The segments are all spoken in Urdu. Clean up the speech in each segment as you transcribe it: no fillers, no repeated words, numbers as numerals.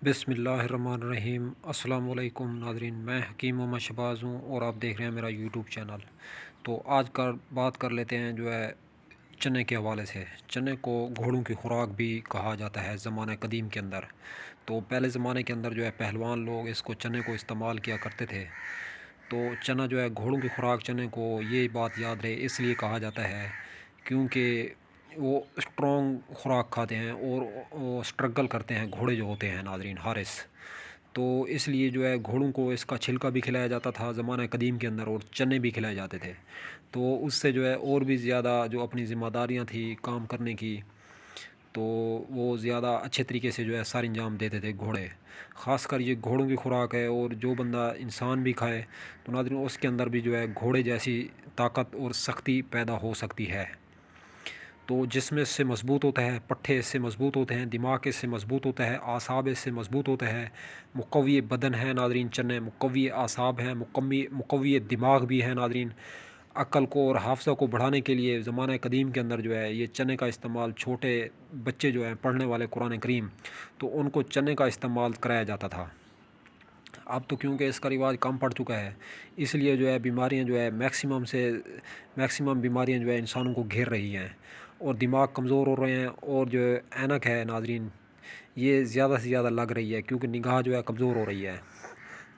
بسم اللہ الرحمن الرحیم۔ السلام علیکم ناظرین، میں حکیم محمد شہباز ہوں اور آپ دیکھ رہے ہیں میرا یوٹیوب چینل۔ تو آج بات کر لیتے ہیں جو ہے چنے کے حوالے سے۔ چنے کو گھوڑوں کی خوراک بھی کہا جاتا ہے زمانہ قدیم کے اندر۔ تو پہلے زمانے کے اندر جو ہے پہلوان لوگ اس کو چنے کو استعمال کیا کرتے تھے۔ تو چنا جو ہے گھوڑوں کی خوراک، چنے کو یہ بات یاد رہے اس لیے کہا جاتا ہے کیونکہ وہ اسٹرانگ خوراک کھاتے ہیں اور وہ اسٹرگل کرتے ہیں، گھوڑے جو ہوتے ہیں ناظرین حارس۔ تو اس لیے جو ہے گھوڑوں کو اس کا چھلکا بھی کھلایا جاتا تھا زمانہ قدیم کے اندر، اور چنے بھی کھلائے جاتے تھے۔ تو اس سے جو ہے اور بھی زیادہ جو اپنی ذمہ داریاں تھیں کام کرنے کی، تو وہ زیادہ اچھے طریقے سے جو ہے سر انجام دیتے تھے گھوڑے۔ خاص کر یہ گھوڑوں کی خوراک ہے، اور جو بندہ انسان بھی کھائے تو ناظرین اس کے اندر بھی جو ہے گھوڑے جیسی طاقت اور سختی پیدا ہو سکتی ہے۔ تو جسم اس سے مضبوط ہوتا ہے، پٹھے اس سے مضبوط ہوتے ہیں، دماغ اس سے مضبوط ہوتا ہے، اعصاب اس سے مضبوط ہوتا ہے، مقوی بدن ہے ناظرین چنے، مقوی اعصاب ہیں، مقوی دماغ بھی ہے ناظرین۔ عقل کو اور حافظہ کو بڑھانے کے لیے زمانہ قدیم کے اندر جو ہے یہ چنے کا استعمال، چھوٹے بچے جو ہیں پڑھنے والے قرآن کریم، تو ان کو چنے کا استعمال کرایا جاتا تھا۔ اب تو کیونکہ اس کا رواج کم پڑ چکا ہے، اس لیے جو ہے بیماریاں جو ہے میکسیمم بیماریاں جو ہے انسانوں کو گھیر رہی ہیں، اور دماغ کمزور ہو رہے ہیں، اور جو اینک ہے ناظرین یہ زیادہ سے زیادہ لگ رہی ہے کیونکہ نگاہ جو ہے کمزور ہو رہی ہے۔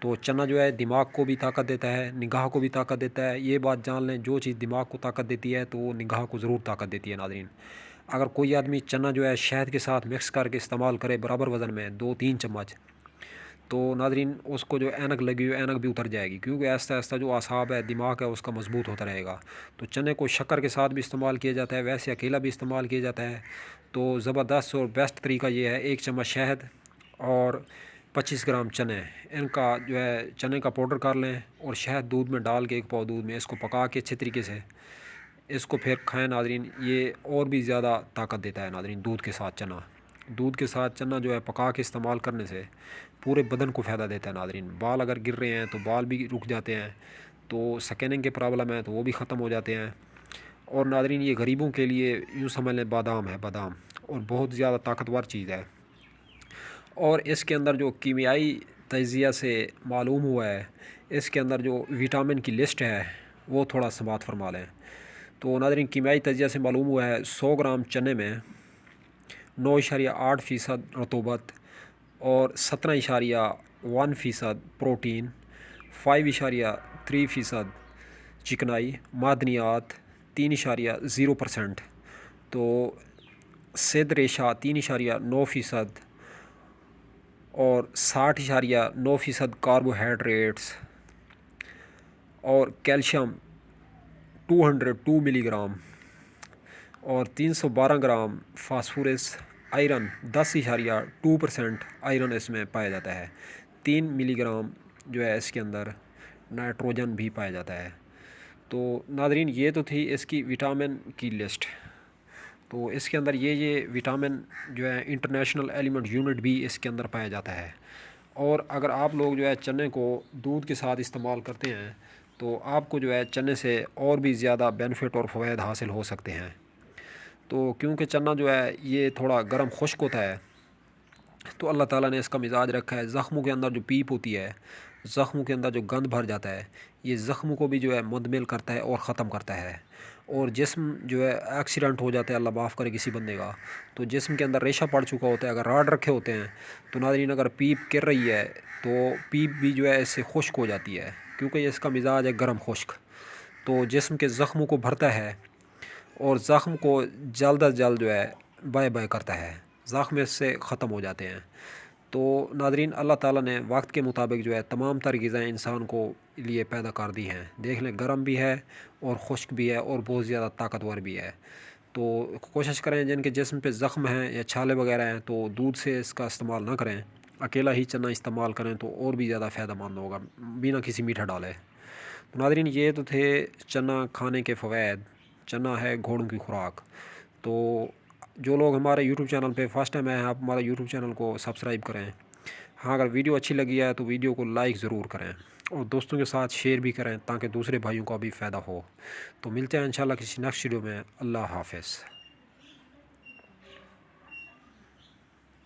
تو چنا جو ہے دماغ کو بھی طاقت دیتا ہے، نگاہ کو بھی طاقت دیتا ہے۔ یہ بات جان لیں، جو چیز دماغ کو طاقت دیتی ہے تو وہ نگاہ کو ضرور طاقت دیتی ہے ناظرین۔ اگر کوئی آدمی چنا جو ہے شہد کے ساتھ مکس کر کے استعمال کرے برابر وزن میں 2-3 چمچ، تو ناظرین اس کو جو اینک لگی ہوئی اینک بھی اتر جائے گی، کیونکہ آہستہ آہستہ جو اعصاب ہے، دماغ ہے، اس کا مضبوط ہوتا رہے گا۔ تو چنے کو شکر کے ساتھ بھی استعمال کیا جاتا ہے، ویسے اکیلا بھی استعمال کیا جاتا ہے۔ تو زبردست اور بیسٹ طریقہ یہ ہے، 1 چمچ شہد اور 25 گرام چنے، ان کا جو ہے چنے کا پاؤڈر کر لیں، اور شہد دودھ میں ڈال کے 1 پاؤ دودھ میں اس کو پکا کے اچھے طریقے سے اس کو پھر کھائیں ناظرین۔ یہ اور بھی زیادہ طاقت دیتا ہے ناظرین دودھ کے ساتھ چنا۔ دودھ کے ساتھ چنا جو ہے پکا کے استعمال کرنے سے پورے بدن کو فائدہ دیتا ہے ناظرین۔ بال اگر گر رہے ہیں تو بال بھی رک جاتے ہیں، تو سکیننگ کے پرابلم ہے تو وہ بھی ختم ہو جاتے ہیں۔ اور ناظرین یہ غریبوں کے لیے یوں سمجھ لیں بادام ہے، بادام، اور بہت زیادہ طاقتور چیز ہے۔ اور اس کے اندر جو کیمیائی تجزیہ سے معلوم ہوا ہے، اس کے اندر جو وٹامن کی لسٹ ہے وہ تھوڑا سماعت فرما لیں۔ تو ناظرین کیمیائی تجزیہ سے معلوم ہوا ہے 100 گرام چنے میں 9.8% رطوبت اور 17.1% پروٹین، 5.3% چکنائی، معدنیات 3.0%، تو سید ریشہ 3.9%، اور 60.9% کاربوہائیڈریٹس، اور کیلشیم 202 ملی گرام، اور 312 گرام فاسفورس، آئرن 10.2% آئرن اس میں پایا جاتا ہے، 3 ملی گرام جو ہے اس کے اندر نائٹروجن بھی پایا جاتا ہے۔ تو ناظرین یہ تو تھی اس کی وٹامن کی لسٹ۔ تو اس کے اندر یہ وٹامن جو ہے انٹرنیشنل ایلیمنٹ یونٹ بھی اس کے اندر پایا جاتا ہے۔ اور اگر آپ لوگ جو ہے چنے کو دودھ کے ساتھ استعمال کرتے ہیں تو آپ کو جو ہے چنے سے اور بھی زیادہ بینیفٹ اور فوائد حاصل ہو سکتے ہیں۔ تو کیونکہ چنا جو ہے یہ تھوڑا گرم خشک ہوتا ہے، تو اللہ تعالیٰ نے اس کا مزاج رکھا ہے، زخموں کے اندر جو پیپ ہوتی ہے، زخموں کے اندر جو گند بھر جاتا ہے، یہ زخموں کو بھی جو ہے مندمل کرتا ہے اور ختم کرتا ہے۔ اور جسم جو ہے ایکسیڈنٹ ہو جاتا ہے، اللہ معاف کرے کسی بندے کا، تو جسم کے اندر ریشہ پڑ چکا ہوتا ہے، اگر راڈ رکھے ہوتے ہیں تو ناظرین اگر پیپ گر رہی ہے تو پیپ بھی جو ہے اس سے خشک ہو جاتی ہے، کیونکہ اس کا مزاج ہے گرم خشک۔ تو جسم کے زخموں کو بھرتا ہے اور زخم کو جلد از جلد جو ہے بائے بائے کرتا ہے، زخم اس سے ختم ہو جاتے ہیں۔ تو ناظرین اللہ تعالیٰ نے وقت کے مطابق جو ہے تمام تر غذائیں انسان کو لیے پیدا کر دی ہیں، دیکھ لیں گرم بھی ہے اور خشک بھی ہے اور بہت زیادہ طاقتور بھی ہے۔ تو کوشش کریں جن کے جسم پہ زخم ہیں یا چھالے وغیرہ ہیں تو دودھ سے اس کا استعمال نہ کریں، اکیلا ہی چنا استعمال کریں تو اور بھی زیادہ فائدہ مند ہوگا بنا کسی میٹھا ڈالے۔ تو ناظرین یہ تو تھے چنا کھانے کے فوائد۔ چنا ہے گھوڑوں کی خوراک۔ تو جو لوگ ہمارے یوٹیوب چینل پہ فرسٹ ٹائم ہیں، آپ ہمارا یوٹیوب چینل کو سبسکرائب کریں۔ ہاں اگر ویڈیو اچھی لگی ہے تو ویڈیو کو لائک ضرور کریں، اور دوستوں کے ساتھ شیئر بھی کریں تاکہ دوسرے بھائیوں کو بھی فائدہ ہو۔ تو ملتے ہیں انشاءاللہ کسی نیکسٹ ویڈیو میں۔ اللہ حافظ۔